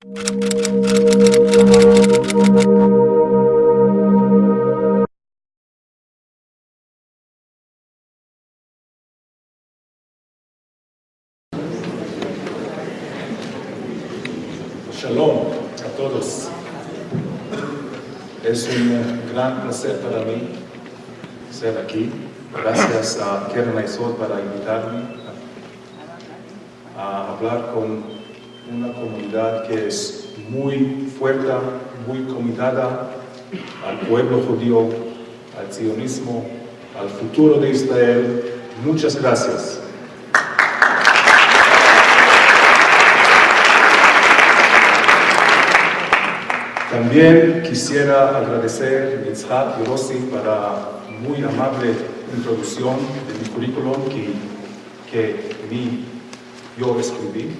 Shalom a todos. Es un gran placer para mí ser aquí. Gracias a Enlace Judío para invitarme a hablar con una comunidad que es muy fuerte, muy comitida al pueblo judío, al sionismo, al futuro de Israel. Muchas gracias. También quisiera agradecer a Yitzhak y Rossi para muy amable introducción de mi currículum que yo escribí.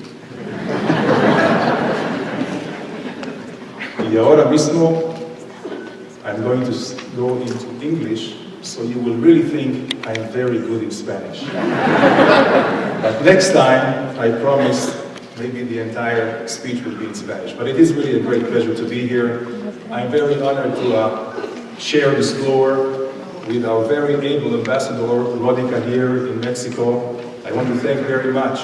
Y ahora mismo I'm going to go into English, so you will really think I'm very good in Spanish. But next time, I promise, maybe the entire speech will be in Spanish. But it is really a great pleasure to be here. I'm very honored to share this floor with our very able ambassador, Rodica, here in Mexico. I want to thank very much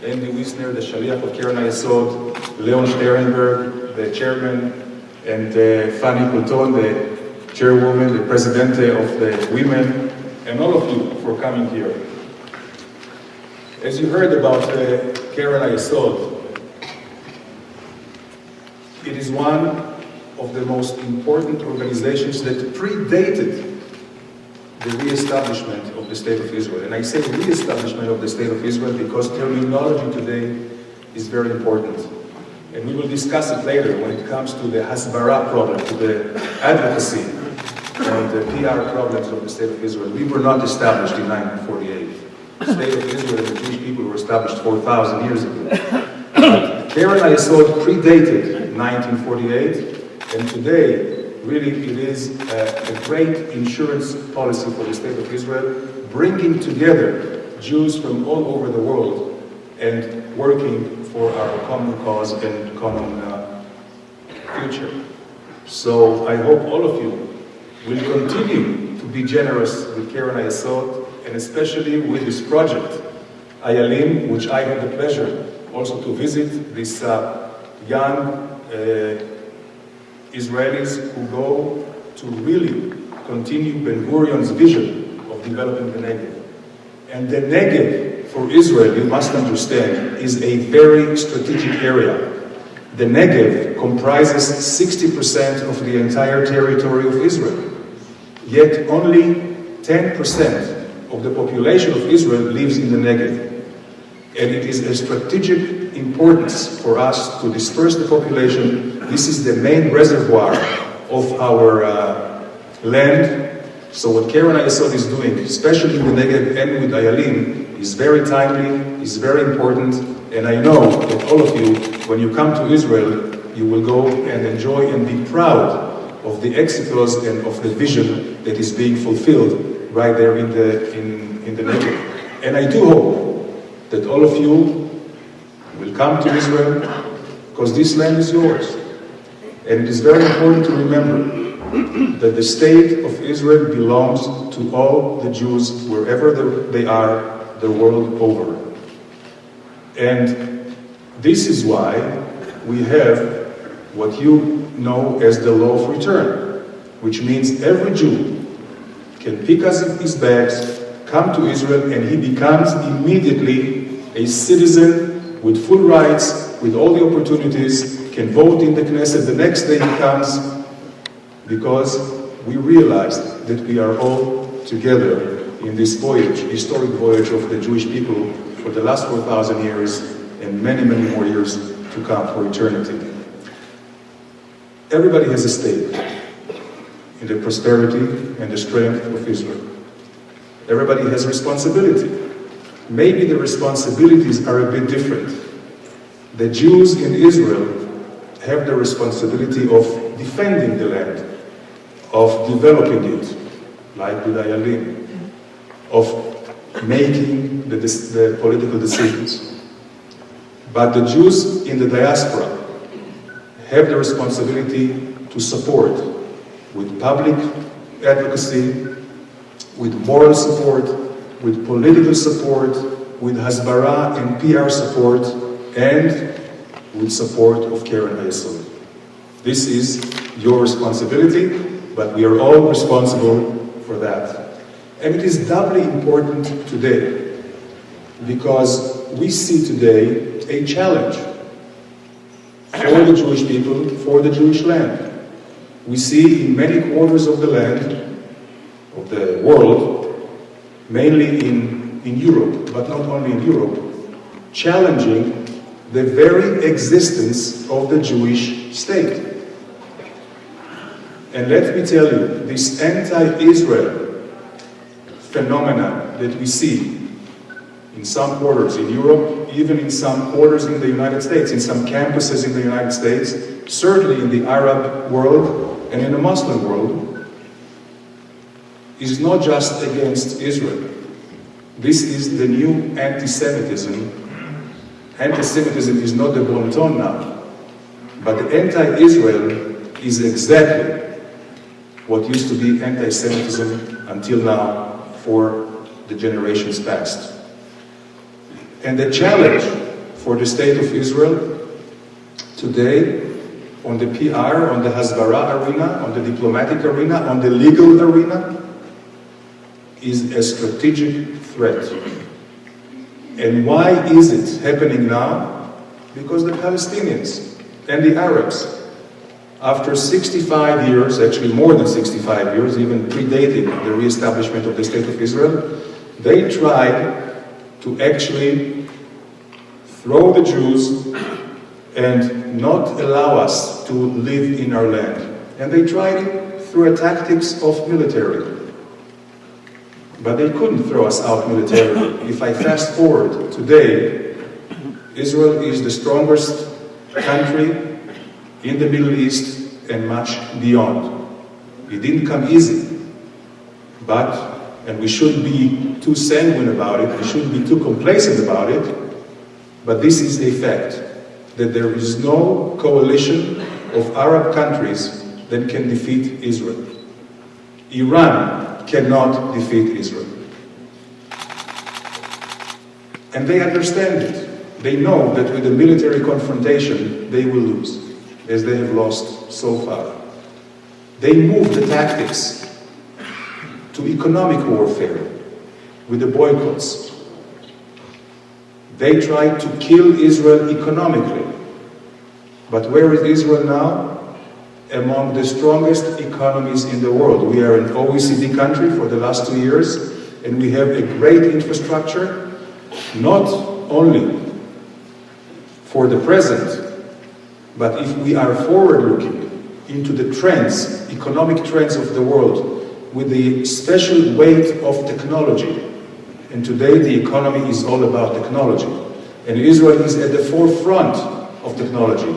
Andy Wisner, the Shaliach of Keren HaYesod, Leon Sternberg, the chairman, and Fanny Couton, the chairwoman, the presidente of the women, and all of you for coming here. As you heard about Keren HaYesod, it is one of the most important organizations that predated the re-establishment of the State of Israel. And I say re-establishment of the State of Israel because terminology today is very important. And we will discuss it later when it comes to the Hasbara problem, to the advocacy and the PR problems of the State of Israel. We were not established in 1948. The State of Israel and the Jewish people were established 4,000 years ago. But Keren HaYesod predated 1948, and today, really, it is a great insurance policy for the State of Israel, bringing together Jews from all over the world and working for our common cause and common future. So I hope all of you will continue to be generous with Keren HaYesod, and especially with this project, Ayalon, which I had the pleasure also to visit, this young Israelis who go to really continue Ben-Gurion's vision of developing the Negev. And the Negev for Israel, you must understand, is a very strategic area. The Negev comprises 60% of the entire territory of Israel. Yet only 10% of the population of Israel lives in the Negev. And it is a strategic importance for us to disperse the population. This is the main reservoir of our land. So what Keren HaYesod is doing, especially in the Negev and with Ayalon, is very timely, is very important. And I know that all of you, when you come to Israel, you will go and enjoy and be proud of the exitos and of the vision that is being fulfilled right there in the Negev. And I do hope that all of you will come to Israel, because this land is yours. And it is very important to remember that the state of Israel belongs to all the Jews wherever they are the world over. And this is why we have what you know as the law of return, which means every Jew can pick up his bags, come to Israel, and he becomes immediately a citizen with full rights, with all the opportunities, can vote in the Knesset. The next day he comes, because we realized that we are all together in this voyage, historic voyage of the Jewish people for the last 4,000 years and many, many more years to come for eternity. Everybody has a stake in the prosperity and the strength of Israel. Everybody has responsibility. Maybe the responsibilities are a bit different. The Jews in Israel have the responsibility of defending the land, of developing it, like with Ayalon, of making the political decisions. But the Jews in the diaspora have the responsibility to support with public advocacy, with moral support, with political support, with hasbara and PR support, and with support of Keren HaYesod. This is your responsibility, but we are all responsible for that. And it is doubly important today, because we see today a challenge for the Jewish people, for the Jewish land. We see in many quarters of the land, of the world, mainly in Europe, but not only in Europe, challenging the very existence of the Jewish state. And let me tell you, this anti-Israel phenomenon that we see in some quarters in Europe, even in some quarters in the United States, in some campuses in the United States, certainly in the Arab world and in the Muslim world, is not just against Israel. This is the new anti-Semitism. Anti-Semitism is not the bon ton now, but the anti-Israel is exactly what used to be anti-Semitism until now for the generations past. And the challenge for the state of Israel today, on the PR, on the hasbara arena, on the diplomatic arena, on the legal arena, is a strategic threat. And why is it happening now? Because the Palestinians and the Arabs, after 65 years, actually more than 65 years, even predating the re-establishment of the State of Israel, they tried to actually throw the Jews and not allow us to live in our land. And they tried it through a tactics of military. But they couldn't throw us out militarily. If I fast forward, today, Israel is the strongest country in the Middle East and much beyond. It didn't come easy, and we shouldn't be too sanguine about it, we shouldn't be too complacent about it, but this is a fact, that there is no coalition of Arab countries that can defeat Israel. Iran cannot defeat Israel. And they understand it. They know that with a military confrontation, they will lose, as they have lost so far. They move the tactics to economic warfare with the boycotts. They try to kill Israel economically. But where is Israel now? Among the strongest economies in the world. We are an OECD country for the last 2 years, and we have a great infrastructure, not only for the present, but if we are forward-looking into the trends, economic trends of the world, with the special weight of technology. And today the economy is all about technology. And Israel is at the forefront of technology.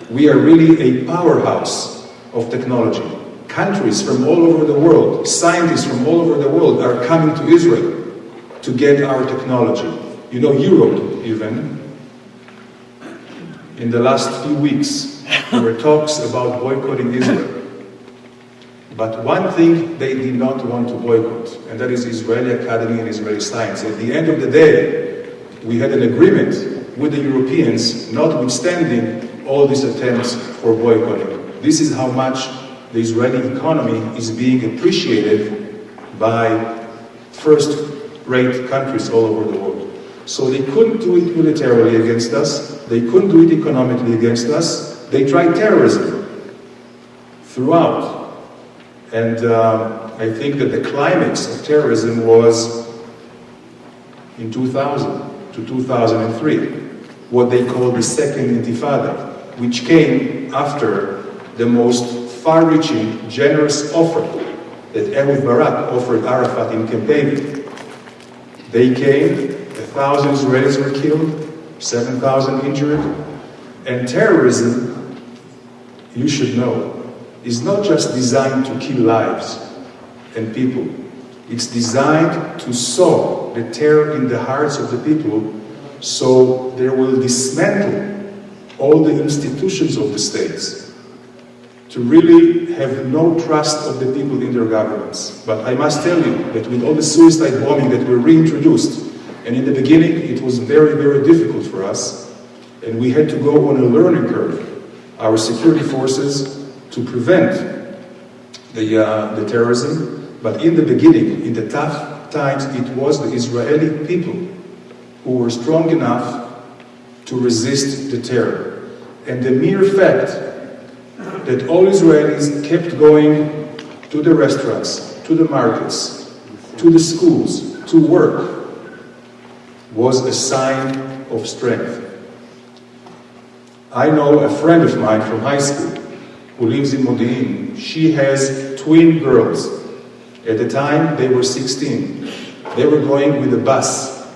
We are really a powerhouse of technology. Countries from all over the world, scientists from all over the world are coming to Israel to get our technology. You know, Europe even, in the last few weeks, there were talks about boycotting Israel. But one thing they did not want to boycott, and that is Israeli Academy and Israeli Science. At the end of the day, we had an agreement with the Europeans, notwithstanding all these attempts for boycotting. This is how much the Israeli economy is being appreciated by first-rate countries all over the world. So they couldn't do it militarily against us, they couldn't do it economically against us, they tried terrorism throughout. And I think that the climax of terrorism was in 2000 to 2003, what they call the Second Intifada, which came after the most far-reaching, generous offer that Ehud Barak offered Arafat in Camp David. They came, 1,000 Israelis were killed, 7,000 injured, and terrorism, you should know, is not just designed to kill lives and people. It's designed to sow the terror in the hearts of the people so they will dismantle all the institutions of the states, to really have no trust of the people in their governments. But I must tell you that with all the suicide bombing that were reintroduced, and in the beginning it was very, very difficult for us, and we had to go on a learning curve, our security forces, to prevent the terrorism. But in the beginning, in the tough times, it was the Israeli people who were strong enough to resist the terror. And the mere fact that all Israelis kept going to the restaurants, to the markets, to the schools, to work, was a sign of strength. I know a friend of mine from high school who lives in Modi'in. She has twin girls. At the time, they were 16. They were going with a bus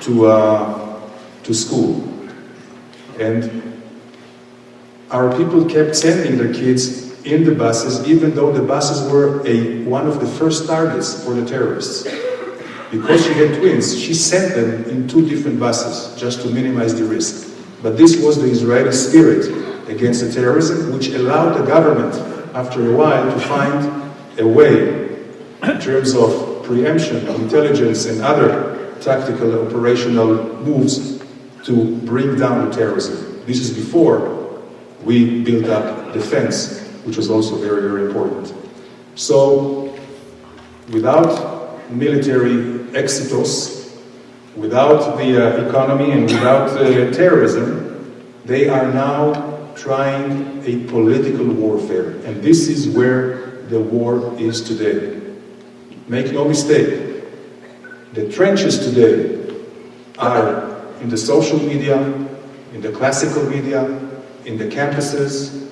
to school. And our people kept sending their kids in the buses, even though the buses were one of the first targets for the terrorists. Because she had twins, she sent them in 2 different buses, just to minimize the risk. But this was the Israeli spirit against the terrorism, which allowed the government, after a while, to find a way, in terms of preemption, intelligence, and other tactical operational moves, to bring down the terrorism. This is before we built up defense, which was also very, very important. So, without military exitos, without the economy and without terrorism, they are now trying a political warfare. And this is where the war is today. Make no mistake, the trenches today are in the social media, in the classical media, in the campuses,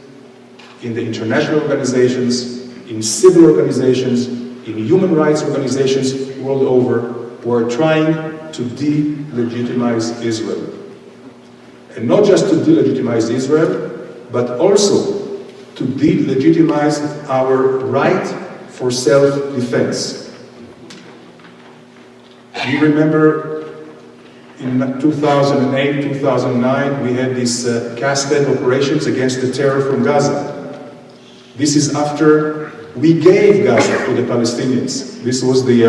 in the international organizations, in civil organizations, in human rights organizations world over, who are trying to delegitimize Israel. And not just to delegitimize Israel, but also to delegitimize our right for self-defense. You remember in 2008, 2009, we had these cascade operations against the terror from Gaza. This is after we gave Gaza to the Palestinians. This was the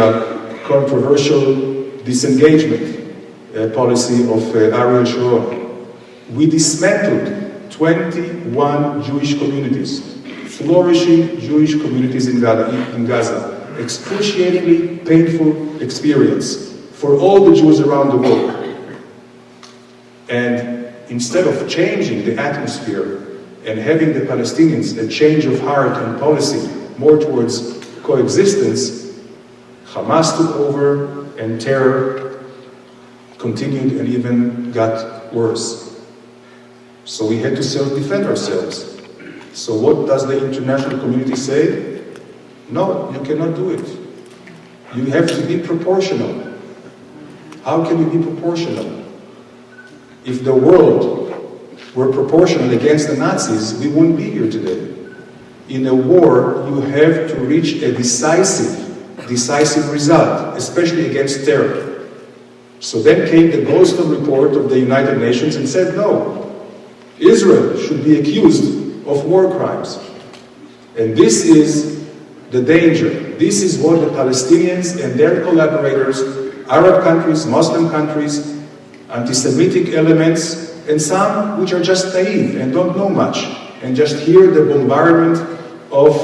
controversial disengagement policy of Ariel Sharon. We dismantled 21 Jewish communities, flourishing Jewish communities in Gaza. Excruciatingly painful experience for all the Jews around the world. And instead of changing the atmosphere and having the Palestinians a change of heart and policy more towards coexistence, Hamas took over and terror continued and even got worse. So we had to self-defend ourselves. So what does the international community say? No, you cannot do it. You have to be proportional. How can you be proportional? If the world were proportional against the Nazis, we wouldn't be here today. In a war, you have to reach a decisive result, especially against terror. So then came the Goldstone report of the United Nations and said, no, Israel should be accused of war crimes. And this is the danger. This is what the Palestinians and their collaborators, Arab countries, Muslim countries, anti-Semitic elements, and some which are just naive and don't know much, and just hear the bombardment of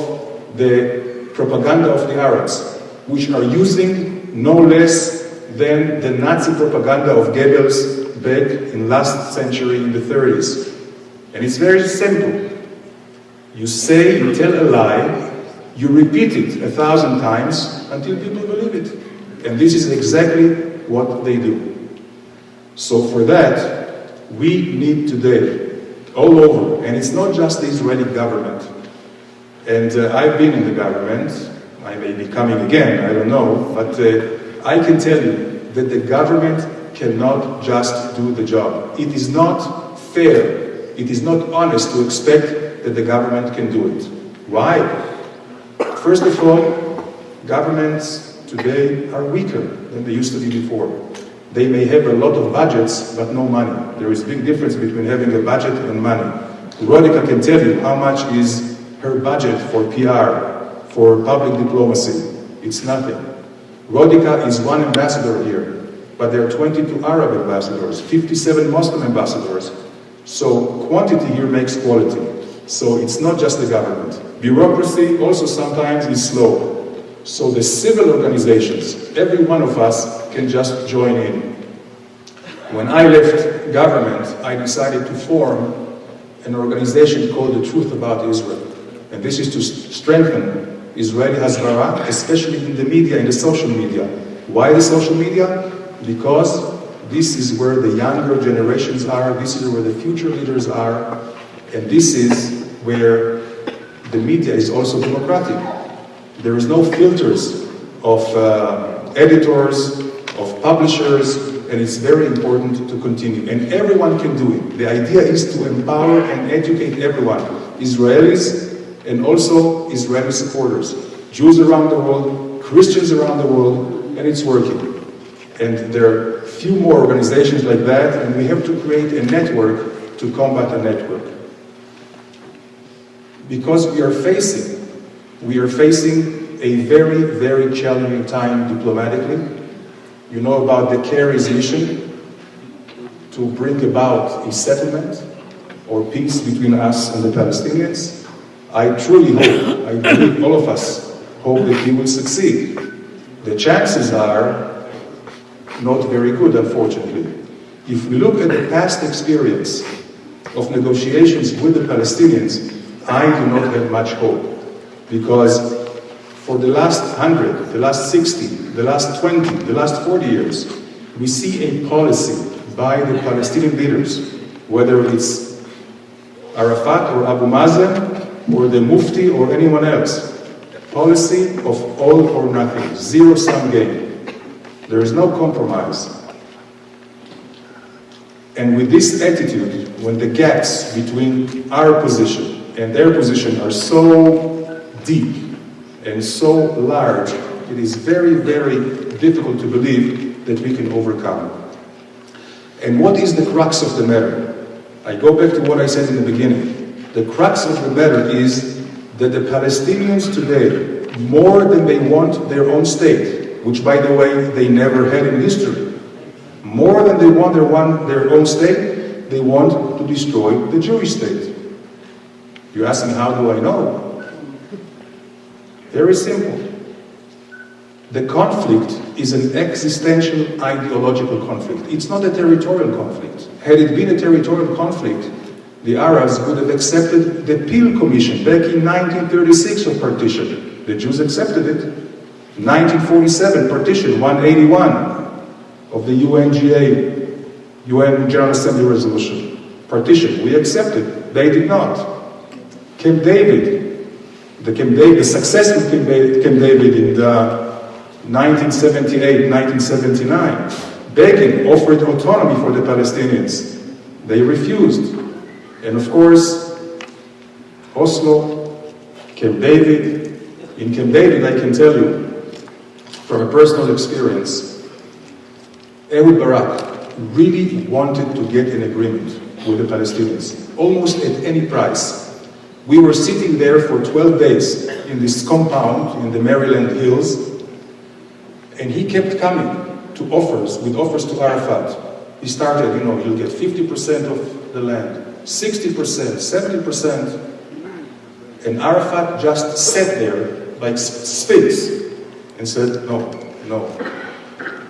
the propaganda of the Arabs, which are using no less than the Nazi propaganda of Goebbels back in last century in the 30s. And it's very simple. You say, you tell a lie, you repeat it 1,000 times until people believe it. And this is exactly what they do. So for that, we need today, all over, and it's not just the Israeli government. And I've been in the government, I may be coming again, I don't know, but I can tell you that the government cannot just do the job. It is not fair, it is not honest to expect that the government can do it. Why? First of all, governments today are weaker than they used to be before. They may have a lot of budgets, but no money. There is a big difference between having a budget and money. Rodica can tell you how much is her budget for PR, for public diplomacy. It's nothing. Rodica is one ambassador here, but there are 22 Arab ambassadors, 57 Muslim ambassadors. So quantity here makes quality. So it's not just the government. Bureaucracy also sometimes is slow. So the civil organizations, every one of us can just join in. When I left government, I decided to form an organization called The Truth About Israel. And this is to strengthen Israeli Hasbara, especially in the media, in the social media. Why the social media? Because this is where the younger generations are, this is where the future leaders are, and this is where the media is also democratic. There is no filters of editors, of publishers, and it's very important to continue. And everyone can do it. The idea is to empower and educate everyone, Israelis and also Israeli supporters, Jews around the world, Christians around the world, and it's working. And there are few more organizations like that, and we have to create a network to combat a network. Because we are facing a very, very challenging time diplomatically. You know about the CARES mission to bring about a settlement or peace between us and the Palestinians. I truly hope, I believe all of us hope that he will succeed. The chances are not very good, unfortunately. If we look at the past experience of negotiations with the Palestinians, I do not have much hope, because for the last 100, the last 60, the last 20, the last 40 years, we see a policy by the Palestinian leaders, whether it's Arafat or Abu Mazen or the Mufti or anyone else, policy of all or nothing, zero-sum game. There is no compromise. And with this attitude, when the gaps between our position and their position are so deep and so large, it is very, very difficult to believe that we can overcome. And what is the crux of the matter? I go back to what I said in the beginning. The crux of the matter is that the Palestinians today, more than they want their own state, which by the way, they never had in history, more than they want their own state, they want to destroy the Jewish state. You ask me, how do I know? Very simple. The conflict is an existential ideological conflict. It's not a territorial conflict. Had it been a territorial conflict, the Arabs would have accepted the Peel Commission back in 1936 of partition. The Jews accepted it. 1947 partition, 181 of the UNGA, UN General Assembly resolution. Partition, we accepted. They did not. Camp David, the successful Camp David in the 1978, 1979, Begin offered autonomy for the Palestinians. They refused. And of course, Oslo, Camp David. In Camp David, I can tell you, from a personal experience, Ehud Barak really wanted to get an agreement with the Palestinians, almost at any price. We were sitting there for 12 days in this compound in the Maryland hills, and he kept coming with offers to Arafat. He started, he'll get 50% of the land, 60%, 70%, and Arafat just sat there like sphinx and said, no.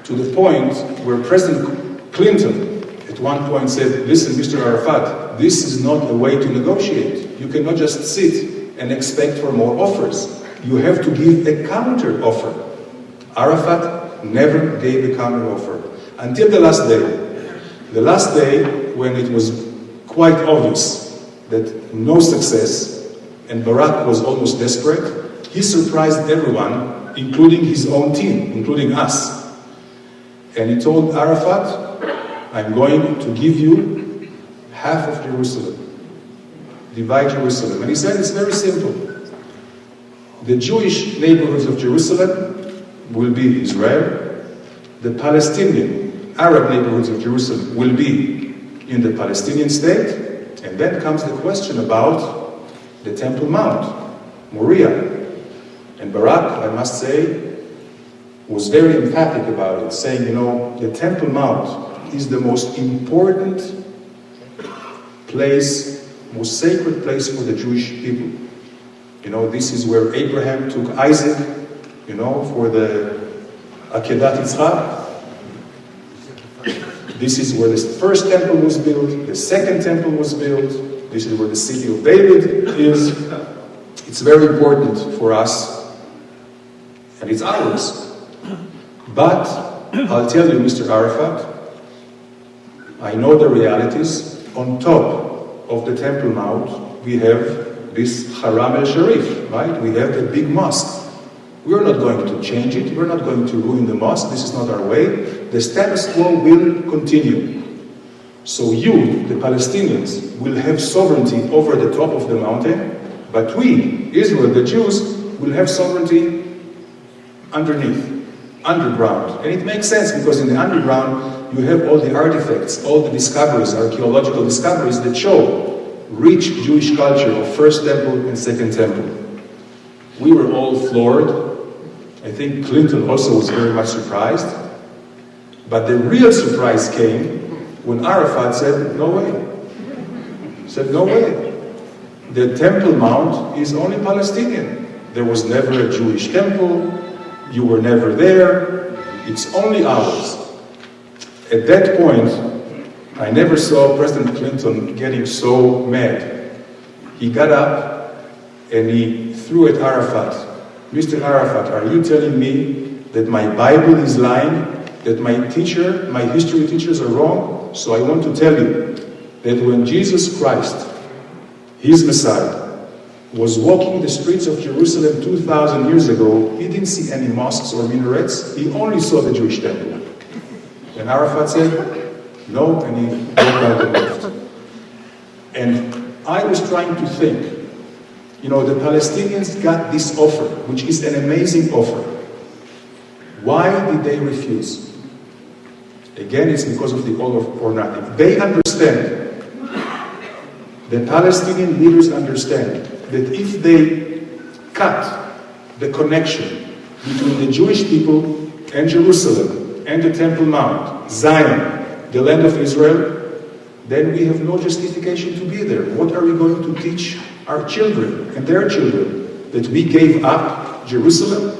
To the point where President Clinton at one point said, listen, Mr. Arafat, this is not a way to negotiate. You cannot just sit and expect for more offers. You have to give a counter offer. Arafat never gave a counter offer until the last day. The last day when it was quite obvious that no success and Barak was almost desperate, he surprised everyone, including his own team, including us. And he told Arafat, I'm going to give you half of Jerusalem. Divide Jerusalem. And he said it's very simple. The Jewish neighborhoods of Jerusalem will be Israel. The Palestinian Arab neighborhoods of Jerusalem will be in the Palestinian state. And then comes the question about the Temple Mount, Moriah. And Barak, I must say, was very emphatic about it, saying, the Temple Mount is the most important place, most sacred place for the Jewish people. This is where Abraham took Isaac, for the Akedat Yitzchak. This is where the first temple was built, the second temple was built, this is where the city of David is. It's very important for us, and it's ours. But, I'll tell you, Mr. Arafat, I know the realities. On top of the Temple Mount, we have this Haram el-Sharif, right? We have the big mosque. We're not going to change it. We're not going to ruin the mosque. This is not our way. The status quo will continue. So you, the Palestinians, will have sovereignty over the top of the mountain, but we, Israel, the Jews, will have sovereignty underneath, underground. And it makes sense because in the underground, you have all the artifacts, all the discoveries, archaeological discoveries that show rich Jewish culture of First Temple and Second Temple. We were all floored. I think Clinton also was very much surprised. But the real surprise came when Arafat said, no way. He said, no way. The Temple Mount is only Palestinian. There was never a Jewish temple. You were never there. It's only ours. At that point, I never saw President Clinton getting so mad. He got up and he threw at Arafat. Mr. Arafat, are you telling me that my Bible is lying? That my history teachers are wrong? So I want to tell you that when Jesus Christ, his Messiah, was walking the streets of Jerusalem 2,000 years ago, he didn't see any mosques or minarets. He only saw the Jewish temple. And Arafat said, no, and he walked out and left. And I was trying to think, the Palestinians got this offer, which is an amazing offer. Why did they refuse? Again, it's because of the all or nothing. They understand, the Palestinian leaders understand, that if they cut the connection between the Jewish people and Jerusalem and the Temple Mount, Zion, the land of Israel, then we have no justification to be there. What are we going to teach our children and their children? That we gave up Jerusalem?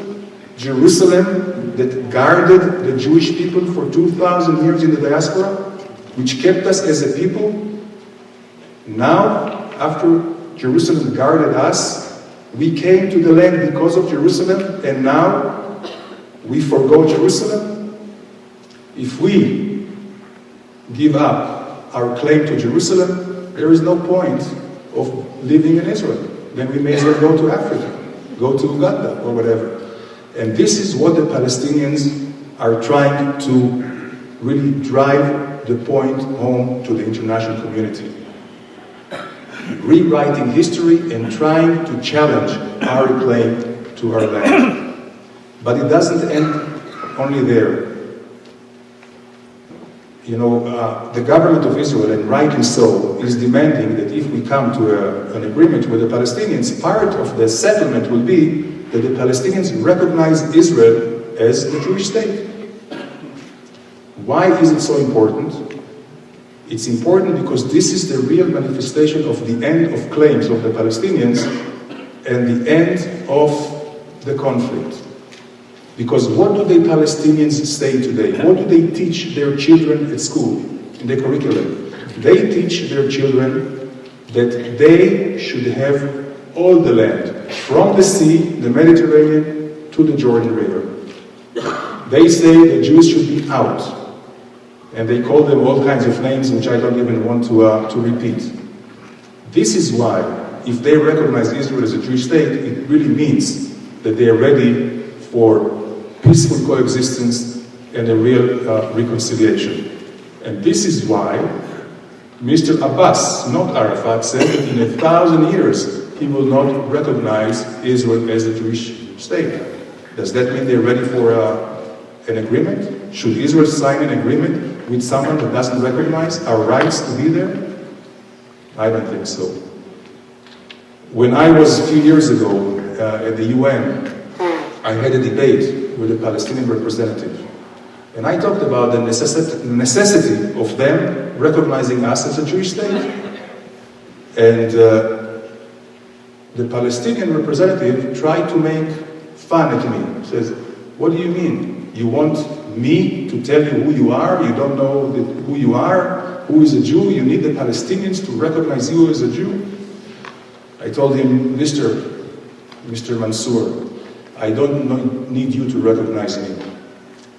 Jerusalem that guarded the Jewish people for 2,000 years in the diaspora, which kept us as a people. Now, after Jerusalem guarded us, we came to the land because of Jerusalem, and now we forgo Jerusalem. If we give up our claim to Jerusalem, there is no point of living in Israel. Then we may as well go to Africa, go to Uganda, or whatever. And this is what the Palestinians are trying to really drive the point home to the international community. Rewriting history and trying to challenge our claim to our land. But it doesn't end only there. The government of Israel, and rightly so, is demanding that if we come to an agreement with the Palestinians, part of the settlement will be that the Palestinians recognize Israel as the Jewish state. Why is it so important? It's important because this is the real manifestation of the end of claims of the Palestinians and the end of the conflict. Because what do the Palestinians say today? What do they teach their children at school, in the curriculum? They teach their children that they should have all the land, from the sea, the Mediterranean, to the Jordan River. They say the Jews should be out. And they call them all kinds of names which I don't even want to repeat. This is why, if they recognize Israel as a Jewish state, it really means that they are ready for peaceful coexistence and a real reconciliation. And this is why Mr. Abbas, not Arafat, said that in 1,000 years he will not recognize Israel as a Jewish state. Does that mean they're ready for an agreement? Should Israel sign an agreement with someone that doesn't recognize our rights to be there? I don't think so. When I was a few years ago at the UN, I had a debate with a Palestinian representative. And I talked about the necessity of them recognizing us as a Jewish state. And the Palestinian representative tried to make fun at me. He says, what do you mean? You want me to tell you who you are? You don't know who you are? Who is a Jew? You need the Palestinians to recognize you as a Jew? I told him, Mr. Mansour, I don't need you to recognize me,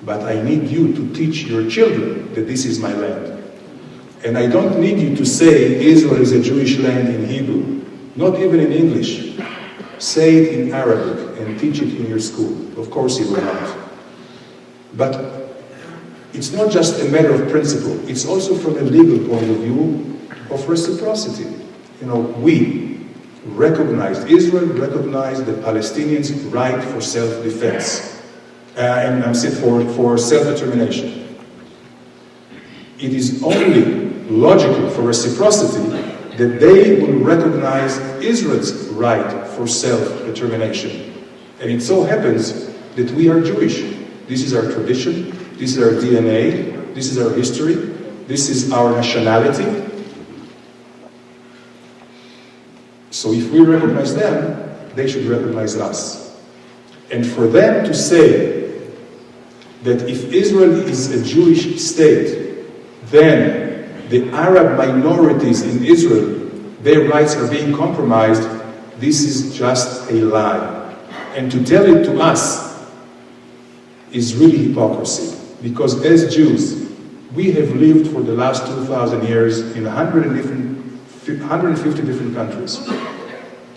but I need you to teach your children that this is my land. And I don't need you to say Israel is a Jewish land in Hebrew, not even in English. Say it in Arabic and teach it in your school. Of course you will not. But it's not just a matter of principle, it's also from a legal point of view of reciprocity. You know, Israel recognized the Palestinians' right for self-defense, and I'm saying for self-determination. It is only logical for reciprocity that they will recognize Israel's right for self-determination. And it so happens that we are Jewish. This is our tradition, this is our DNA, this is our history, this is our nationality. So if we recognize them, they should recognize us. And for them to say that if Israel is a Jewish state, then the Arab minorities in Israel, their rights are being compromised, this is just a lie. And to tell it to us is really hypocrisy. Because as Jews, we have lived for the last 2,000 years in 150 different countries.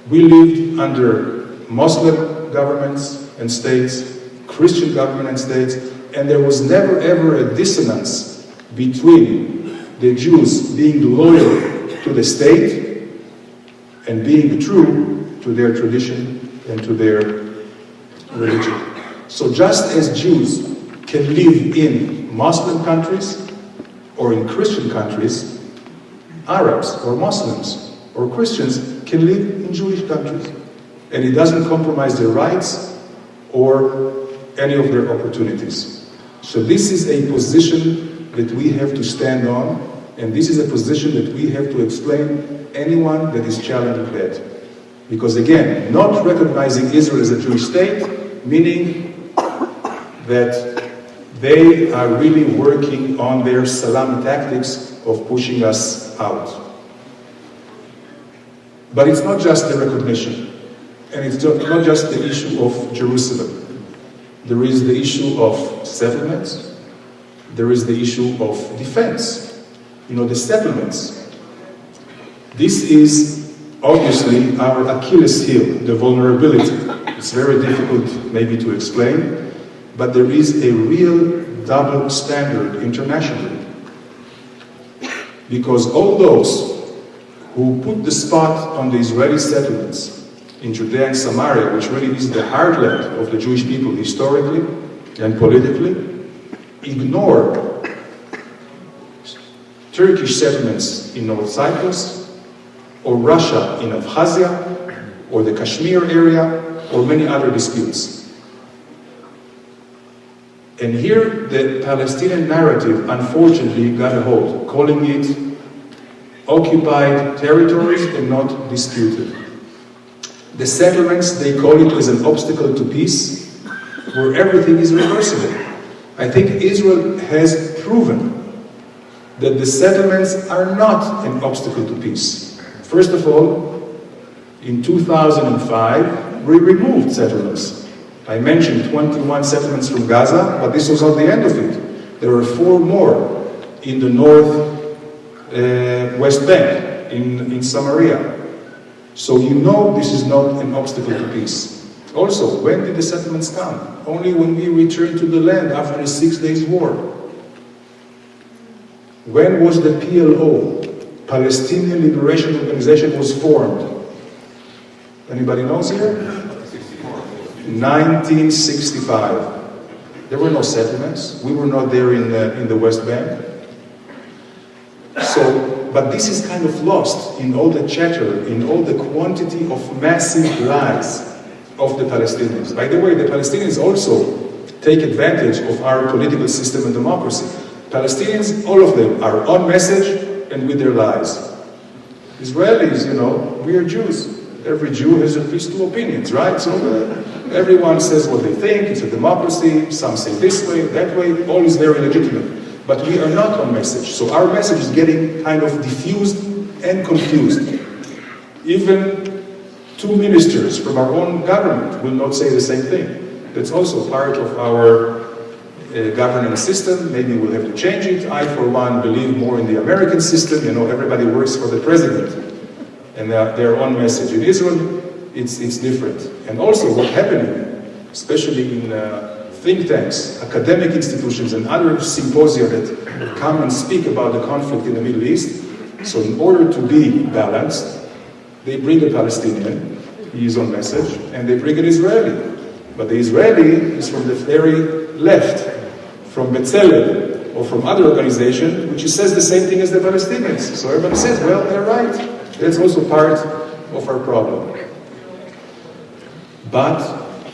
We lived under Muslim governments and states, Christian government and states, and there was never ever a dissonance between the Jews being loyal to the state and being true to their tradition and to their religion. So just as Jews can live in Muslim countries or in Christian countries, Arabs or Muslims or Christians can live in Jewish countries. And it doesn't compromise their rights or any of their opportunities. So this is a position that we have to stand on, and this is a position that we have to explain anyone that is challenging that. Because again, not recognizing Israel as a Jewish state, meaning that they are really working on their salami tactics of pushing us out. But it's not just the recognition, and it's not just the issue of Jerusalem. There is the issue of settlements, there is the issue of defense. You know, the settlements. This is obviously our Achilles heel, the vulnerability. It's very difficult maybe to explain, but there is a real double standard internationally. Because all those who put the spot on the Israeli settlements in Judea and Samaria, which really is the heartland of the Jewish people historically and politically, ignore Turkish settlements in North Cyprus, or Russia in Abkhazia, or the Kashmir area, or many other disputes. And here the Palestinian narrative unfortunately got a hold, calling it occupied territories and not disputed. The settlements, they call it as an obstacle to peace, where everything is reversible. I think Israel has proven that the settlements are not an obstacle to peace. First of all, in 2005, we removed settlements. I mentioned 21 settlements from Gaza, but this was not the end of it. There were 4 more in the West Bank, in Samaria. So you know this is not an obstacle to peace. Also, when did the settlements come? Only when we returned to the land after the 6 Days War. When was the PLO, Palestinian Liberation Organization, was formed? Anybody knows here? 1965. There were no settlements. We were not there in the West Bank. But this is kind of lost in all the chatter, in all the quantity of massive lies of the Palestinians. By the way, the Palestinians also take advantage of our political system and democracy. Palestinians, all of them, are on message and with their lies. Israelis, we are Jews. Every Jew has at least two opinions, right? So everyone says what they think, it's a democracy, some say this way, that way, all is very legitimate. But we are not on message, so our message is getting kind of diffused and confused. Even two ministers from our own government will not say the same thing. That's also part of our governance system. Maybe we'll have to change it. I, for one, believe more in the American system. Everybody works for the president and their own message. In Israel, it's different. And also what's happening, especially in think tanks, academic institutions, and other symposia that come and speak about the conflict in the Middle East. So in order to be balanced, they bring a Palestinian, he is on message, and they bring an Israeli. But the Israeli is from the very left, from B'Tselem, or from other organization, which says the same thing as the Palestinians. So everybody says, well, they're right. That's also part of our problem. But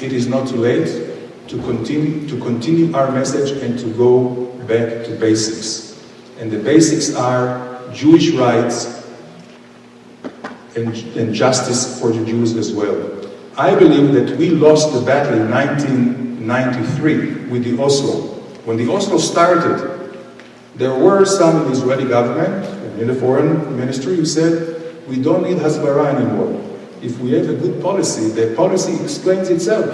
it is not too late to continue our message and to go back to basics. And the basics are Jewish rights and justice for the Jews as well. I believe that we lost the battle in 1993 with the Oslo. When the Oslo started, there were some in the Israeli government and in the foreign ministry who said, we don't need Hasbara anymore. If we have a good policy, the policy explains itself.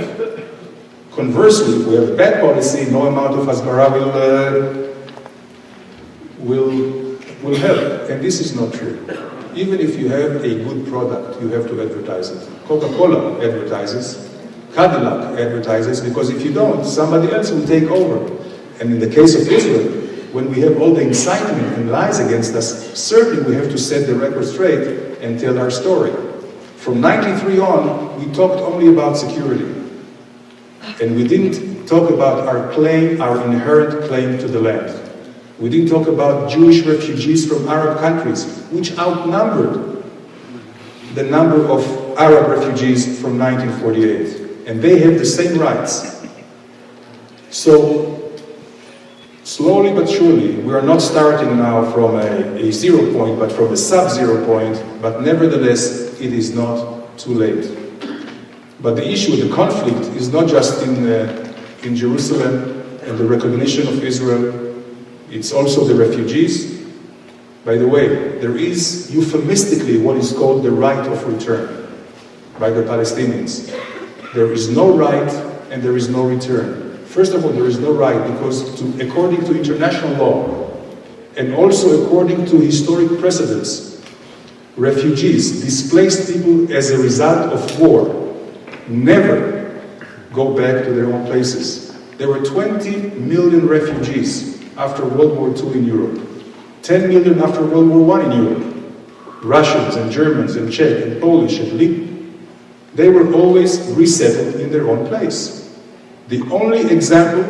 Conversely, if we have a bad policy, no amount of Hasbara will help. And this is not true. Even if you have a good product, you have to advertise it. Coca-Cola advertises, Cadillac advertises, because if you don't, somebody else will take over. And in the case of Israel, when we have all the incitement and lies against us, certainly we have to set the record straight and tell our story. From 93 on, we talked only about security. And we didn't talk about our claim, our inherent claim to the land. We didn't talk about Jewish refugees from Arab countries, which outnumbered the number of Arab refugees from 1948. And they have the same rights. So, slowly but surely, we are not starting now from a 0 point, but from a sub-0 point, but nevertheless, it is not too late. But the issue, the conflict, is not just in Jerusalem and the recognition of Israel. It's also the refugees. By the way, there is euphemistically what is called the right of return by the Palestinians. There is no right and there is no return. First of all, there is no right because according to international law and also according to historic precedents, refugees, displaced people as a result of war, never go back to their own places. There were 20 million refugees after World War II in Europe, 10 million after World War I in Europe. Russians and Germans and Czech and Polish and Lithuanians, they were always resettled in their own place. The only example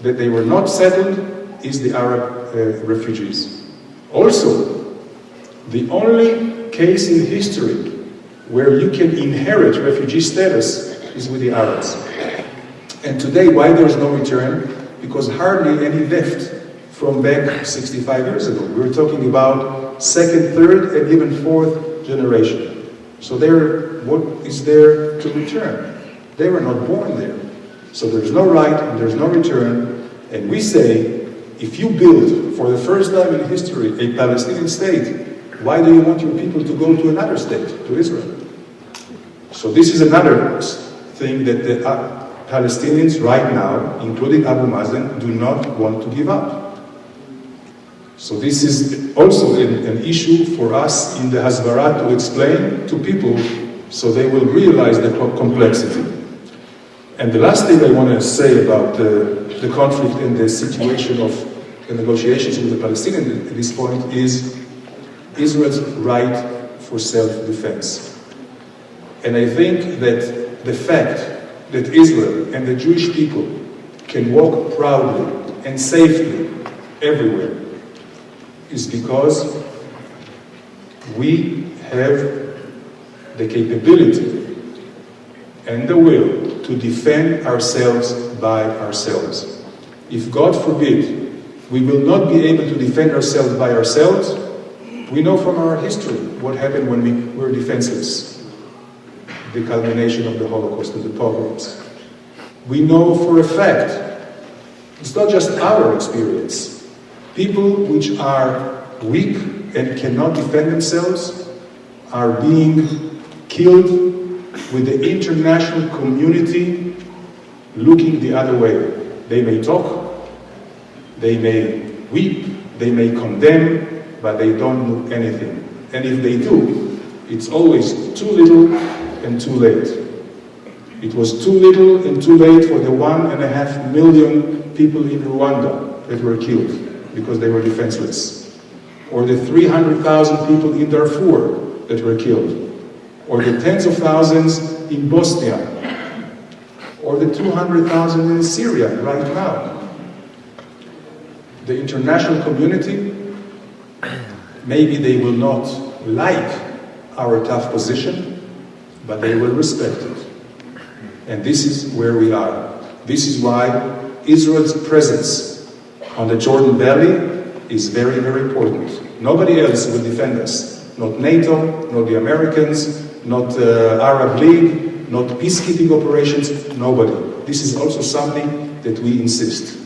that they were not settled is the Arab refugees. Also, the only case in history where you can inherit refugee status is with the Arabs. And today, why there is no return? Because hardly any left from back 65 years ago. We're talking about second, third, and even fourth generation. So what is there to return? They were not born there. So there's no right and there's no return. And we say, if you build for the first time in history a Palestinian state, why do you want your people to go to another state, to Israel? So this is another thing that the Palestinians right now, including Abu Mazen, do not want to give up. So this is also an issue for us in the Hasbara to explain to people so they will realize the complexity. And the last thing I want to say about the conflict and the situation of the negotiations with the Palestinians at this point is Israel's right for self-defense. And I think that the fact that Israel and the Jewish people can walk proudly and safely everywhere is because we have the capability and the will to defend ourselves by ourselves. If, God forbid, we will not be able to defend ourselves by ourselves, we know from our history what happened when we were defenseless. The culmination of the Holocaust, of the pogroms. We know for a fact, it's not just our experience, people which are weak and cannot defend themselves are being killed with the international community looking the other way. They may talk, they may weep, they may condemn, but they don't do anything. And if they do, it's always too little and too late. It was too little and too late for the 1.5 million people in Rwanda that were killed because they were defenseless. Or the 300,000 people in Darfur that were killed. Or the tens of thousands in Bosnia. Or the 200,000 in Syria right now. The international community, maybe they will not like our tough position, but they will respect it. And this is where we are. This is why Israel's presence on the Jordan Valley is very, very important. Nobody else will defend us. Not NATO, not the Americans, not Arab League, not peacekeeping operations, nobody. This is also something that we insist.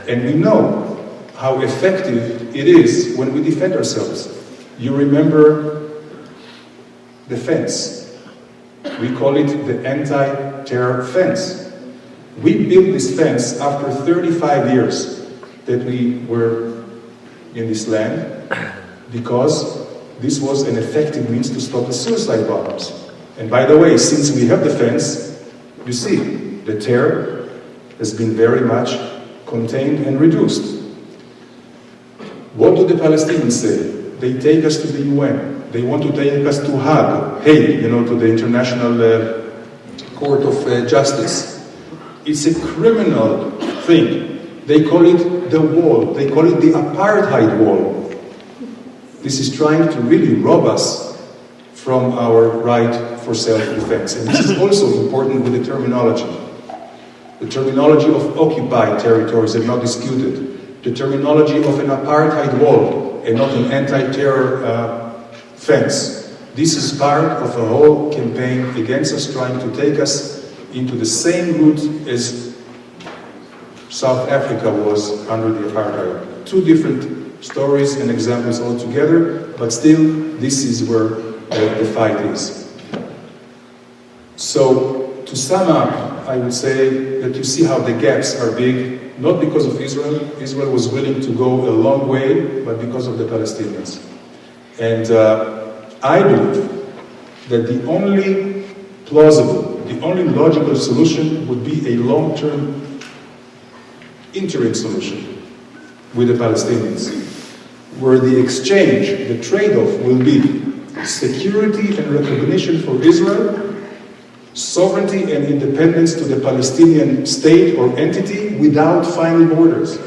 And we know how effective it is when we defend ourselves. You remember the fence. We call it the anti-terror fence. We built this fence after 35 years that we were in this land because this was an effective means to stop the suicide bombers. And by the way, since we have the fence, you see, the terror has been very much contained and reduced. What do the Palestinians say? They take us to the UN. They want to take us to Hague, to the International Court of Justice. It's a criminal thing. They call it the wall. They call it the apartheid wall. This is trying to really rob us from our right for self-defense. And this is also important with the terminology. The terminology of occupied territories are not disputed. The terminology of an apartheid wall and not an anti-terror fence. This is part of a whole campaign against us, trying to take us into the same route as South Africa was under the apartheid. Two different stories and examples altogether, but still, this is where the fight is. So, to sum up, I would say that you see how the gaps are big, not because of Israel. Israel was willing to go a long way, but because of the Palestinians. And I believe that the only plausible, the only logical solution would be a long-term interim solution with the Palestinians, where the exchange, the trade-off will be security and recognition for Israel, sovereignty and independence to the Palestinian state or entity without final borders.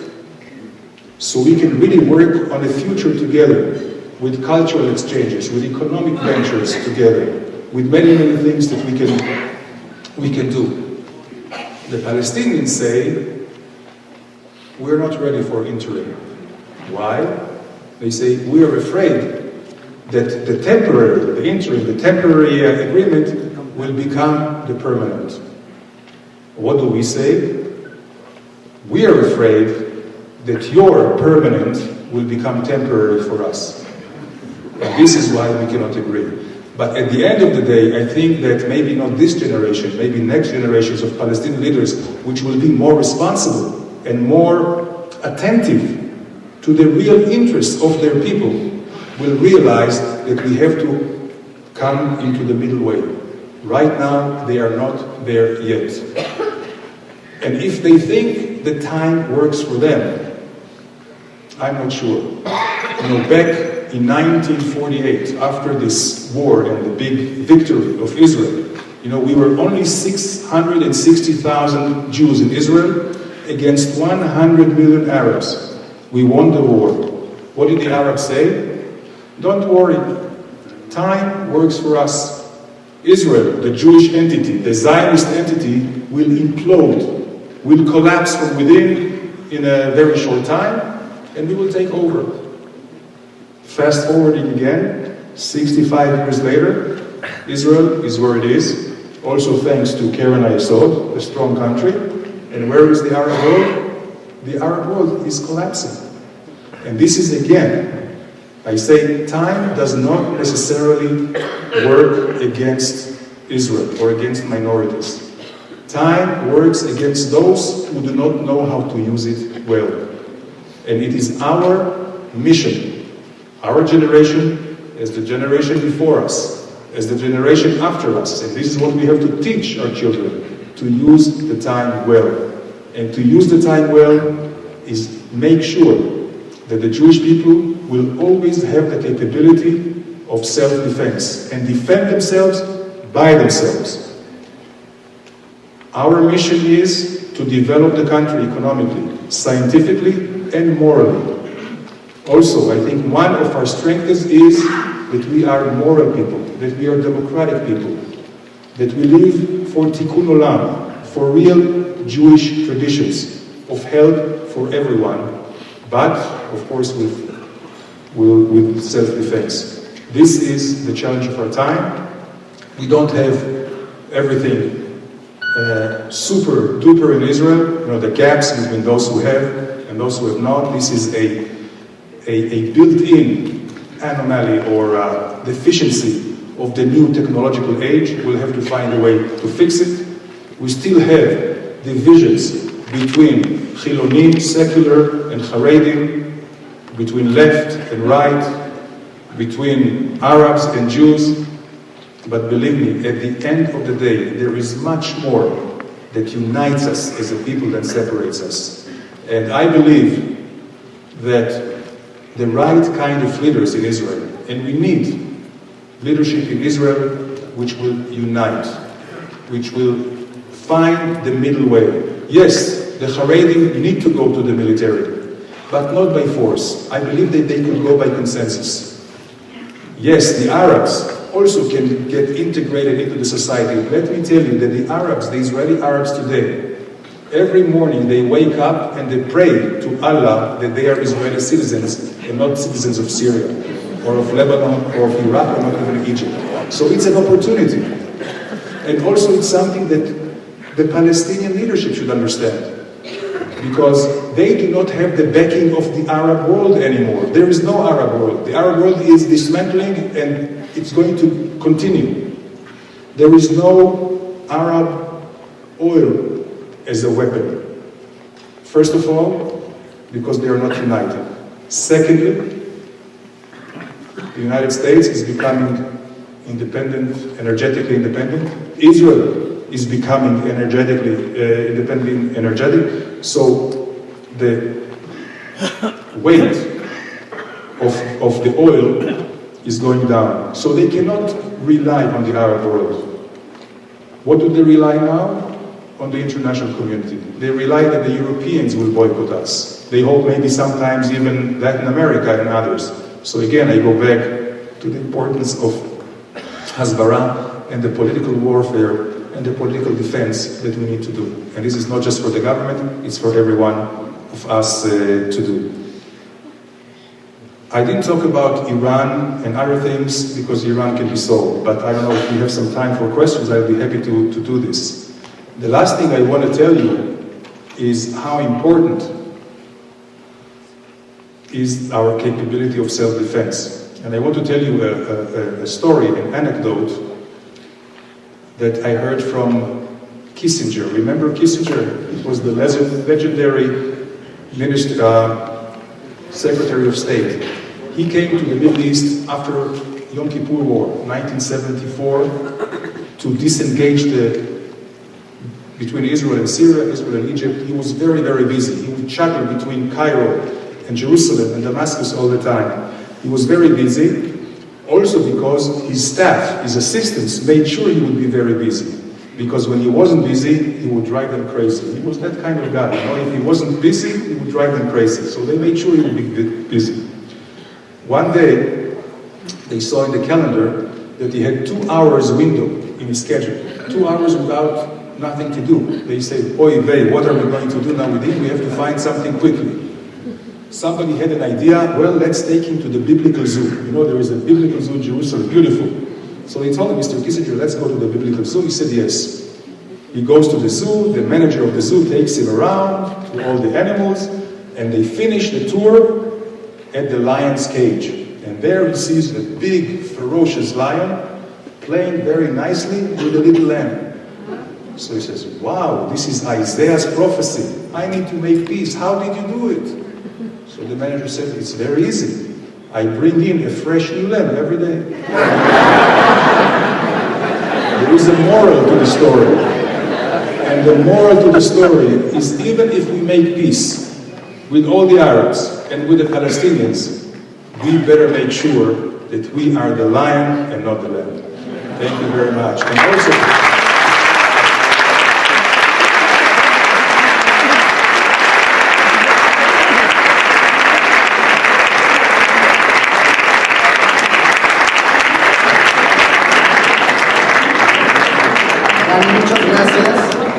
So we can really work on a future together, with cultural exchanges, with economic ventures together, with many, many things that we can do. The Palestinians say, we're not ready for interim. Why? They say, we are afraid that the temporary agreement will become the permanent. What do we say? We are afraid that your permanent will become temporary for us. And this is why we cannot agree. But at the end of the day, I think that maybe not this generation, maybe next generations of Palestinian leaders, which will be more responsible and more attentive to the real interests of their people, will realize that we have to come into the middle way. Right now, they are not there yet. And if they think the time works for them, I'm not sure. Back in 1948, after this war and the big victory of Israel, You know, we were only 660,000 Jews in Israel against 100 million Arabs. We won the war. What did the Arabs say? Don't worry, time works for us. Israel, the Jewish entity, the Zionist entity, will implode, will collapse from within in a very short time, and we will take over. Fast forwarding again, 65 years later, Israel is where it is, also thanks to Keren Ayesod, a strong country. And where is the Arab world? The Arab world is collapsing. And this is again, I say, time does not necessarily work against Israel or against minorities. Time works against those who do not know how to use it well. And it is our mission, our generation, as the generation before us, as the generation after us, and this is what we have to teach our children, to use the time well. And to use the time well is make sure that the Jewish people will always have the capability of self-defense and defend themselves by themselves. Our mission is to develop the country economically, scientifically, and morally. Also, I think one of our strengths is that we are moral people, that we are democratic people, that we live for tikkun olam, for real Jewish traditions of help for everyone, but of course with self-defense. This is the challenge of our time. We don't have everything super duper in Israel. You know, the gaps between those who have and those who have not. This is a built-in anomaly or deficiency of the new technological age. We'll have to find a way to fix it. We still have divisions between Chilonim, secular, and Haredim, between left and right, between Arabs and Jews. But believe me, at the end of the day, there is much more that unites us as a people than separates us. And I believe that the right kind of leaders in Israel, and we need leadership in Israel which will unite, which will find the middle way. Yes, the Haredim need to go to the military, but not by force. I believe that they could go by consensus. Yes, the Arabs also can get integrated into the society. Let me tell you that the Arabs, the Israeli Arabs today, every morning they wake up and they pray to Allah that they are Israeli citizens and not citizens of Syria or of Lebanon or of Iraq or not even Egypt. So it's an opportunity. And also it's something that the Palestinian leadership should understand, because they do not have the backing of the Arab world anymore. There is no Arab world. The Arab world is dismantling and it's going to continue. There is no Arab oil as a weapon. First of all, because they are not united. Secondly, the United States is becoming independent, energetically independent. Israel is becoming energetically energetic. So the weight of the oil is going down. So they cannot rely on the Arab world. What do they rely now? On the international community. They rely that the Europeans will boycott us. They hope maybe sometimes even Latin America and others. So again, I go back to the importance of Hasbara and the political warfare and the political defense that we need to do. And this is not just for the government, it's for every one of us to do. I didn't talk about Iran and other things because Iran can be solved, but I don't know if we have some time for questions. I'll be happy to do this. The last thing I want to tell you is how important is our capability of self-defense. And I want to tell you a story, an anecdote that I heard from Kissinger. Remember Kissinger? He was the legendary Secretary of State. He came to the Middle East after Yom Kippur War, 1974, to disengage between Israel and Syria, Israel and Egypt. He was very, very busy. He would shuttle between Cairo and Jerusalem and Damascus all the time. He was very busy, Also because his staff, his assistants, made sure he would be very busy. Because when he wasn't busy, he would drive them crazy. He was that kind of guy, you know. If he wasn't busy, he would drive them crazy. So they made sure he would be busy. One day, they saw in the calendar that he had 2 hours window in his schedule. 2 hours without nothing to do. They said, "Oy vey, what are we going to do now with him? We have to find something quickly." Somebody had an idea, well, let's take him to the biblical zoo. You know, there is a biblical zoo in Jerusalem, beautiful. So they told him, "Mr. Kissinger, let's go to the biblical zoo." He said yes. He goes to the zoo, the manager of the zoo takes him around to all the animals, and they finish the tour at the lion's cage. And there he sees a big, ferocious lion playing very nicely with a little lamb. So he says, "Wow, this is Isaiah's prophecy. I need to make peace. How did you do it?" So the manager said, "It's very easy. I bring in a fresh new lamb every day." There is a moral to the story. And the moral to the story is, even if we make peace with all the Arabs and with the Palestinians, we better make sure that we are the lion and not the lamb. Thank you very much. And also, muchas gracias.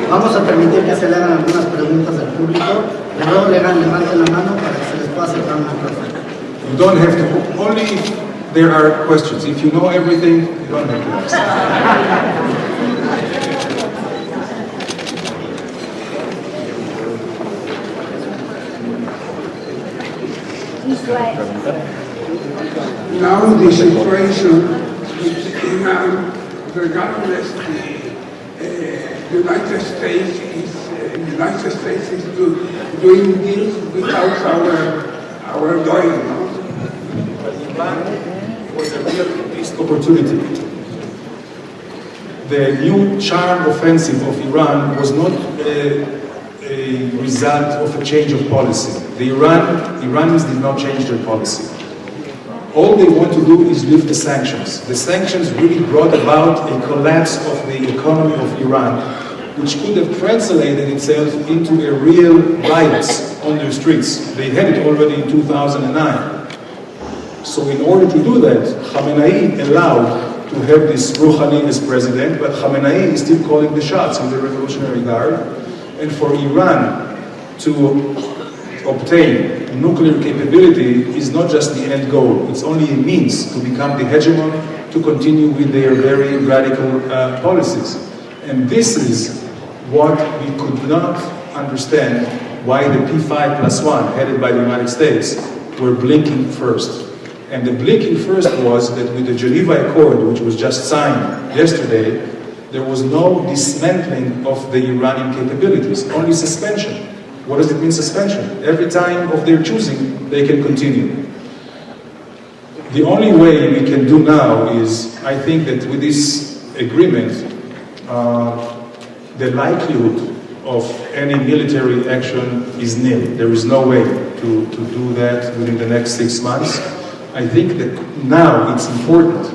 Vamos a permitir que se le hagan algunas preguntas al público. Le ruego que levanten la mano para que se les pueda acercar una pregunta. you don't have to, only if there are questions. If you know everything, you don't have to ask. Now the situation with Iran, regardless the United States is doing deals without our oil. No? But Iran was a real missed opportunity. The new charm offensive of Iran was not a result of a change of policy. The Iranians did not change their policy. All they want to do is lift the sanctions. The sanctions really brought about a collapse of the economy of Iran, which could have translated itself into a real riots on the streets. They had it already in 2009. So in order to do that, Khamenei allowed to have this Rouhani as president, but Khamenei is still calling the shots in the Revolutionary Guard. And for Iran to obtain nuclear capability is not just the end goal, it's only a means to become the hegemon, to continue with their very radical policies. And this is what we could not understand, why the P5+1, headed by the United States, were blinking first. And the blinking first was that with the Geneva Accord, which was just signed yesterday, there was no dismantling of the Iranian capabilities, only suspension. What does it mean, suspension? Every time of their choosing, they can continue. The only way we can do now is, I think that with this agreement, the likelihood of any military action is nil. There is no way to do that within the next 6 months. I think that now it's important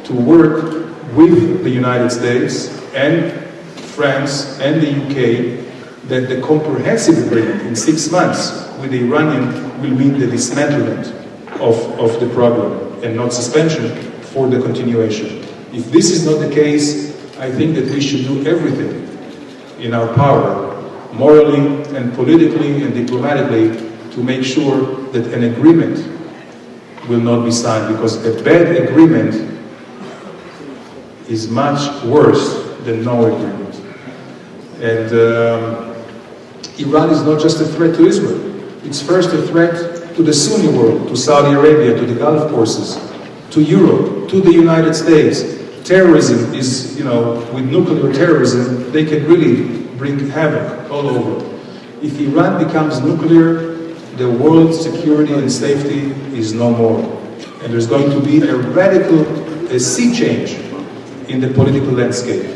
to work with the United States and France and the UK that the comprehensive agreement in 6 months with the Iranian will mean the dismantlement of the problem and not suspension for the continuation. If this is not the case, I think that we should do everything in our power, morally and politically and diplomatically, to make sure that an agreement will not be signed, because a bad agreement is much worse than no agreement. And Iran is not just a threat to Israel. It's first a threat to the Sunni world, to Saudi Arabia, to the Gulf forces, to Europe, to the United States. Terrorism is, with nuclear terrorism, they can really bring havoc all over. If Iran becomes nuclear, the world's security and safety is no more. And there's going to be a sea change in the political landscape.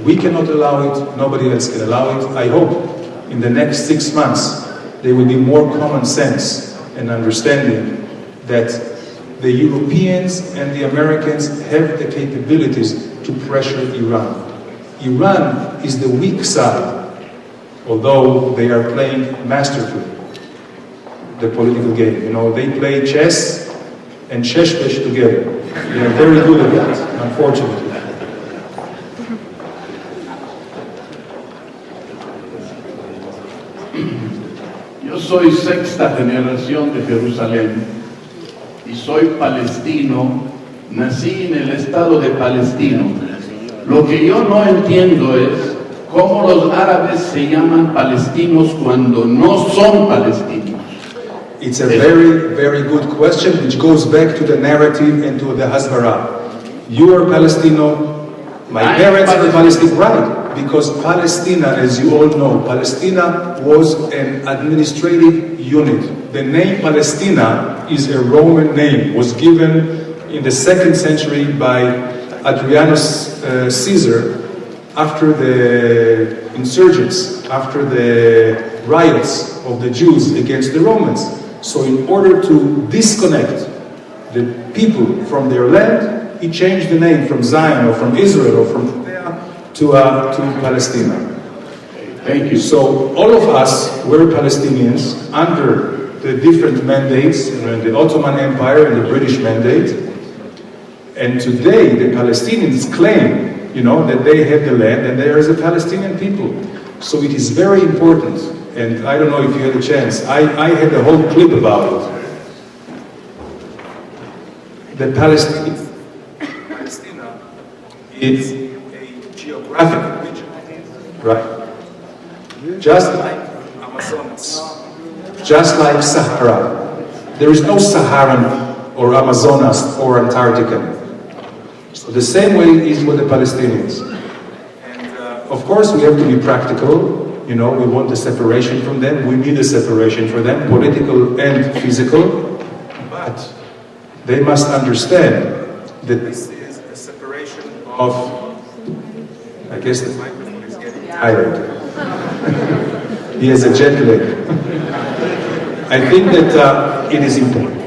We cannot allow it, nobody else can allow it. I hope in the next 6 months there will be more common sense and understanding that the Europeans and the Americans have the capabilities to pressure Iran. Iran is the weak side, although they are playing masterfully the political game. You know, they play chess and sheshbesh together. They are very good at that, unfortunately. Yo soy sexta generación de Jerusalén y soy palestino, nací en el estado de Palestina. Lo que yo no entiendo es cómo los árabes se llaman palestinos cuando no son palestinos. It's a very, very good question, which goes back to the narrative and to the Hasbara. You are Palestino, my parents are Palestinian, right? Because Palestina, as you all know, Palestina was an administrative unit. The name Palestina is a Roman name, was given in the 2nd century by Adrianus Caesar after the insurgents, after the riots of the Jews against the Romans. So in order to disconnect the people from their land, he changed the name from Zion or from Israel or from Judea to Palestina. Thank you. So all of us were Palestinians under the different mandates, the Ottoman Empire and the British mandate. And today the Palestinians claim, that they have the land and there is a Palestinian people. So it is very important, and I don't know if you had a chance, I had a whole clip about it. The Palestina is a geographic region, right? Just like Amazonas, just like Sahara. There is no Saharan or Amazonas or Antarctica. So the same way is with the Palestinians. And of course we have to be practical. We want a separation from them. We need a separation for them, political and physical. But they must understand that this is a separation of, I guess the microphone is getting tired. He has a jet lag. I think that it is important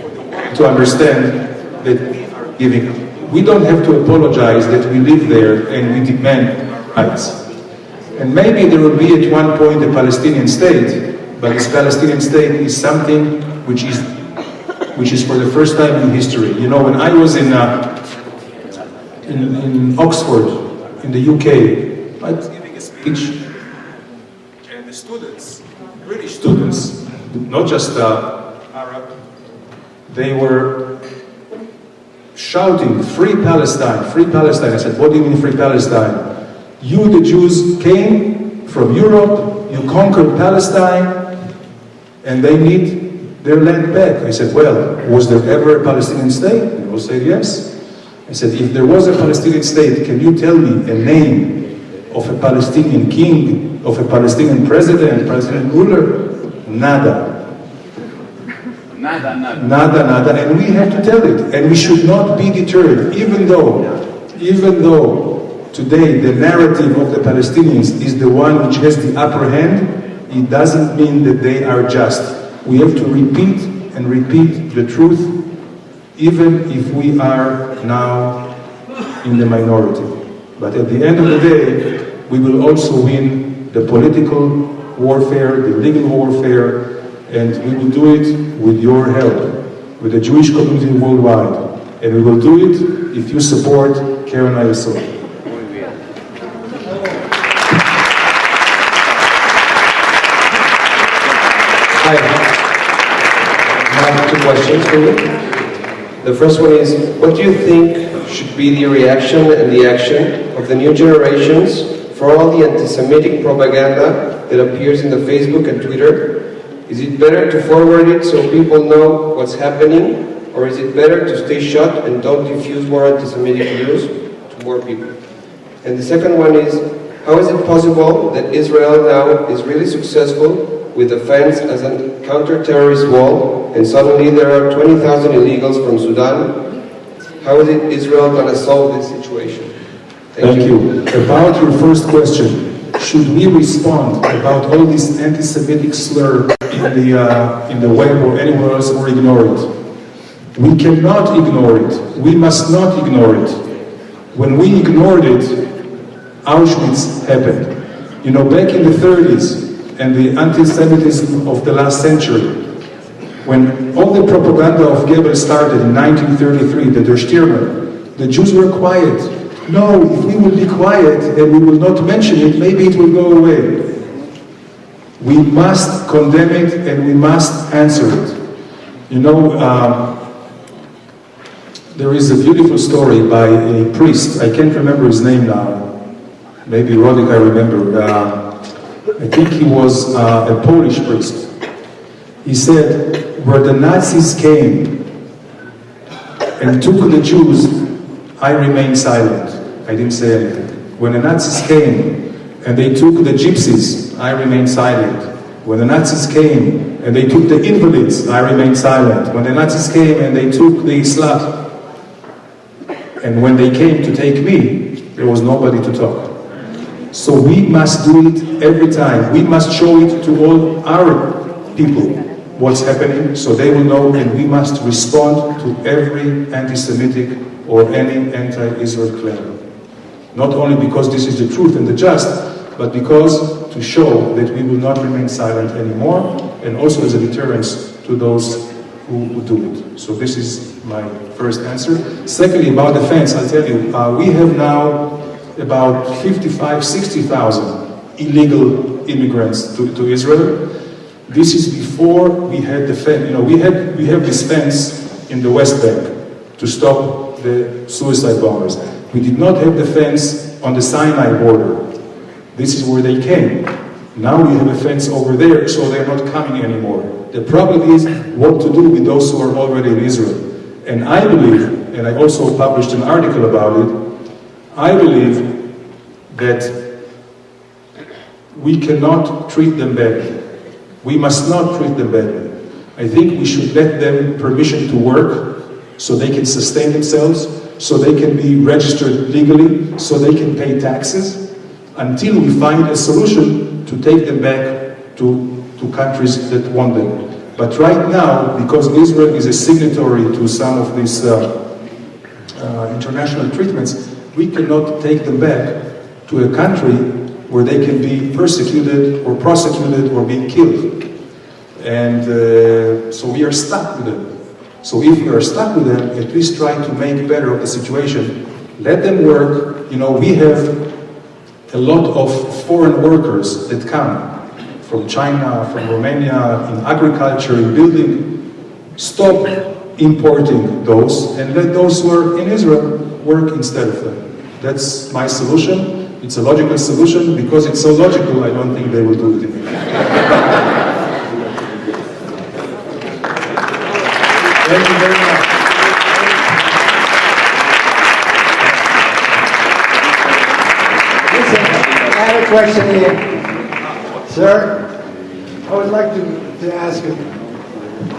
to understand that we are giving. We don't have to apologize that we live there and we demand our rights. And maybe there will be at one point a Palestinian state, but this Palestinian state is something which is for the first time in history. When I was in Oxford, in the UK, I was giving a speech, and the students, British students, not just Arab, they were shouting, "Free Palestine, free Palestine." I said, "What do you mean free Palestine? You, the Jews, came from Europe, you conquered Palestine, and they need their land back." I said, "Well, was there ever a Palestinian state?" They all said yes. I said, "If there was a Palestinian state, can you tell me a name of a Palestinian king, of a Palestinian president, Palestinian ruler?" Nada. Nada, and we have to tell it, and we should not be deterred, even though today the narrative of the Palestinians is the one which has the upper hand. It doesn't mean that they are just. We have to repeat and repeat the truth, even if we are now in the minority. But at the end of the day, we will also win the political warfare, the legal warfare, and we will do it with your help, with the Jewish community worldwide. And we will do it if you support Karen Ayalon. Hi. I have two questions for you. The first one is, what do you think should be the reaction and the action of the new generations for all the anti-Semitic propaganda that appears in the Facebook and Twitter? Is it better to forward it so people know what's happening, or is it better to stay shut and don't diffuse more anti-Semitic news to more people? And the second one is, how is it possible that Israel now is really successful with the fence as a counter-terrorist wall, and suddenly there are 20,000 illegals from Sudan? How is Israel going to solve this situation? Thank you. About your first question, should we respond about all this anti-Semitic slur in the web or anywhere else, or ignore it? We cannot ignore it. We must not ignore it. When we ignored it, Auschwitz happened. You know, back in the 30s and the anti-Semitism of the last century, when all the propaganda of Goebbels started in 1933, the Der Stürmer, the Jews were quiet. No, if we will be quiet and we will not mention it, maybe it will go away. We must condemn it and we must answer it. You know, there is a beautiful story by a priest. I can't remember his name now. Maybe Roderick, I remember. I think he was a Polish priest. He said, where the Nazis came and took the Jews, I remained silent. I didn't say anything. When the Nazis came and they took the gypsies, I remained silent. When the Nazis came and they took the invalids, I remained silent. When the Nazis came and they took the slut, and when they came to take me, there was nobody to talk. So we must do it every time. We must show it to all our people what's happening, so they will know, and we must respond to every anti-Semitic or any anti-Israel claim. Not only because this is the truth and the just, but because to show that we will not remain silent anymore, and also as a deterrence to those who do it. So this is my first answer. Secondly, about the fence, I'll tell you, we have now about 60,000 illegal immigrants to Israel. This is before we had the fence. You know, we have this fence in the West Bank to stop the suicide bombers. We did not have the fence on the Sinai border. This is where they came. Now we have a fence over there, so they're not coming anymore. The problem is what to do with those who are already in Israel. And I believe, and I also published an article about it, I believe that we cannot treat them badly. We must not treat them badly. I think we should let them permission to work so they can sustain themselves, so they can be registered legally, so they can pay taxes, until we find a solution to take them back to countries that want them. But right now, because Israel is a signatory to some of these international treatments, we cannot take them back to a country where they can be persecuted or prosecuted or being killed. And so we are stuck with them. So if we are stuck with them, at least try to make better of the situation. Let them work. You know, we have a lot of foreign workers that come from China, from Romania, in agriculture, in building. Stop importing those and let those who are in Israel work instead of them. That's my solution. It's a logical solution. Because it's so logical, I don't think they will do it anymore. Thank you very much. Listen, I have a question here. Sir, I would like to ask you,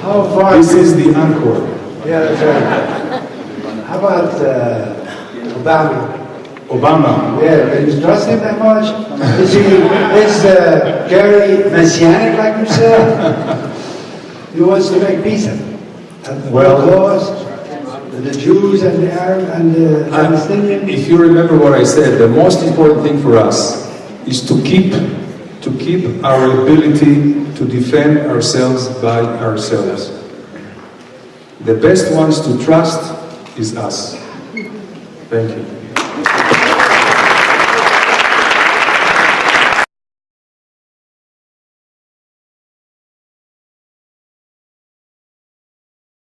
how far... This is the encore. Yeah, that's right. How about Obama? Obama. Yeah, do you trust him that much? Is Gary messianic like himself? He wants to make peace. Well, cause the Jews and the Arab and the Palestinians. If you remember what I said, the most important thing for us is to keep our ability to defend ourselves by ourselves. The best ones to trust is us. Thank you.